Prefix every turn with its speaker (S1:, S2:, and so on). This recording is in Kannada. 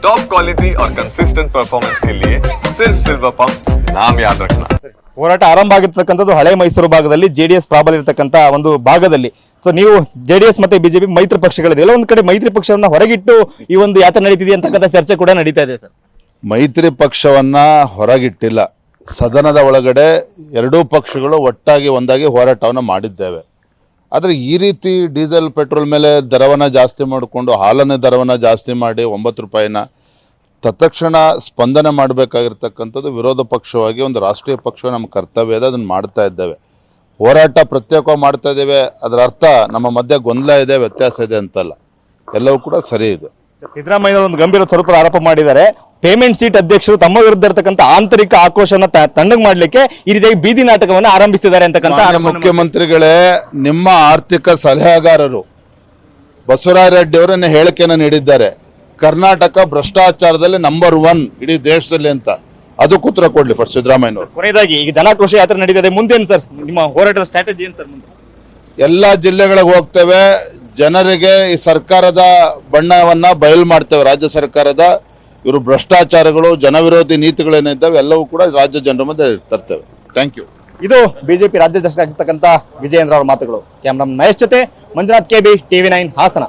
S1: टॉप क्वालिटी और कंसिस्टेंट परफॉर्मेंस के लिए सिर्फ सिल्वर पंप नाम याद रखना।
S2: ಹೋರಾಟ ಆರಂಭ ಆಗಿರ್ತಕ್ಕಂಥದ್ದು ಹಳೆ ಮೈಸೂರು ಭಾಗದಲ್ಲಿ ಜೆಡಿಎಸ್ ಪ್ರಾಬಲ್ಯ ಇರತಕ್ಕಂತ ಒಂದು ಭಾಗದಲ್ಲಿ. ಸೊ ನೀವು ಜೆಡಿಎಸ್ ಮತ್ತೆ ಬಿಜೆಪಿ ಮೈತ್ರಿ ಪಕ್ಷಗಳಿದೆ, ಎಲ್ಲ ಒಂದ್ ಕಡೆ ಮೈತ್ರಿ ಪಕ್ಷವನ್ನ ಹೊರಗಿಟ್ಟು ಈ ಒಂದು ಯಾತ್ರೆ ನಡೀತಿದೆ ಅಂತಕ್ಕಂಥ ಚರ್ಚೆ ಕೂಡ ನಡೀತಾ ಇದೆ ಸರ್.
S3: ಮೈತ್ರಿ ಪಕ್ಷವನ್ನ ಹೊರಗಿಟ್ಟಿಲ್ಲ, ಸದನದ ಒಳಗಡೆ ಎರಡೂ ಪಕ್ಷಗಳು ಒಟ್ಟಾಗಿ ಒಂದಾಗಿ ಹೋರಾಟವನ್ನು ಮಾಡಿದ್ದೇವೆ. ಆದರೆ ಈ ರೀತಿ ಡೀಸೆಲ್ ಪೆಟ್ರೋಲ್ ಮೇಲೆ ದರವನ್ನು ಜಾಸ್ತಿ ಮಾಡಿಕೊಂಡು ಹಾಲನ್ನ ದರವನ್ನು ಜಾಸ್ತಿ ಮಾಡಿ 9 ರೂಪಾಯಿನ ತತ್ಕ್ಷಣ ಸ್ಪಂದನೆ ಮಾಡಬೇಕಾಗಿರ್ತಕ್ಕಂಥದ್ದು ವಿರೋಧ ಪಕ್ಷವಾಗಿ ಒಂದು ರಾಷ್ಟ್ರೀಯ ಪಕ್ಷ ನಮ್ಮ ಕರ್ತವ್ಯ ಇದೆ, ಅದನ್ನು ಮಾಡ್ತಾ ಇದ್ದೇವೆ. ಹೋರಾಟ ಪ್ರತ್ಯೇಕವಾಗಿ ಮಾಡ್ತಾ ಇದ್ದೇವೆ, ಅದರ ಅರ್ಥ ನಮ್ಮ ಮಧ್ಯೆ ಗೊಂದಲ ಇದೆ, ವ್ಯತ್ಯಾಸ ಇದೆ ಅಂತಲ್ಲ, ಎಲ್ಲವೂ ಕೂಡ ಸರಿ ಇದೆ.
S2: ಸಿದ್ದರಾಮಯ್ಯ ಒಂದು ಗಂಭೀರ ಸ್ವರೂಪದ ಆರೋಪ ಮಾಡಿದ್ದಾರೆ. ಪೇಮೆಂಟ್ ಸೀಟ್ ಅಧ್ಯಕ್ಷರು ತಮ್ಮ ವಿರುದ್ಧ ಇರತಕ್ಕಂಥ ಆಂತರಿಕ ಆಕ್ರೋಶನ ತಣ್ಣಗೆ ಮಾಡಲಿಕ್ಕೆ ಈ ರೀತಿಯಾಗಿ ಬೀದಿ ನಾಟಕವನ್ನು ಆರಂಭಿಸಿದ್ದಾರೆ ಅಂತಕ್ಕಂಥ
S3: ಮುಖ್ಯಮಂತ್ರಿಗಳೇ, ನಿಮ್ಮ ಆರ್ಥಿಕ ಸಲಹೆಗಾರರು ಬಸವರಾಜ ರೆಡ್ಡಿ ಅವರನ್ನ ಹೇಳಿಕೆಯನ್ನು ನೀಡಿದ್ದಾರೆ, ಕರ್ನಾಟಕ ಭ್ರಷ್ಟಾಚಾರದಲ್ಲಿ ನಂಬರ್ 1 ಇಡೀ ದೇಶದಲ್ಲಿ ಅಂತ. ಅದಕ್ಕೆ ಉತ್ತರ ಕೊಡ್ಲಿ ಫಸ್ಟ್ ಸಿದ್ದರಾಮಯ್ಯನವರು.
S2: ಕೊನೆಯದಾಗಿ ಈಗ ಜನಾಕ್ರೋಶ ಯಾತ್ರೆ ನಡೀತದೆ, ಮುಂದೇನು ಸರ್ ನಿಮ್ಮ ಹೋರಾಟದ ಸ್ಟ್ರಾಟಜಿ ಏನು ಸರ್? ಮುಂದೆ
S3: ಎಲ್ಲ ಜಿಲ್ಲೆಗಳಿಗೆ ಹೋಗ್ತೇವೆ, ಜನರಿಗೆ ಈ ಸರ್ಕಾರದ ಬಣ್ಣವನ್ನ ಬಯಲು ಮಾಡ್ತೇವೆ. ರಾಜ್ಯ ಸರ್ಕಾರದ ಇವರು ಭ್ರಷ್ಟಾಚಾರಗಳು, ಜನವಿರೋಧಿ ನೀತಿಗಳೇನಿದ್ದಾವೆ ಎಲ್ಲವೂ ಕೂಡ ರಾಜ್ಯ ಜನರ ಮುಂದೆ ತರ್ತೇವೆ. Thank you.
S2: ಇದು ಬಿಜೆಪಿ ರಾಜ್ಯಾಧ್ಯಕ್ಷರಾಗಿರ್ತಕ್ಕಂಥ ವಿಜಯೇಂದ್ರ ಅವರ ಮಾತುಗಳು. ಕ್ಯಾಮ್ರಾಮನ್ ಮಹೇಶ್ ಜೊತೆ ಮಂಜುನಾಥ್ ಕೆಬಿ, TV9 ಹಾಸನ.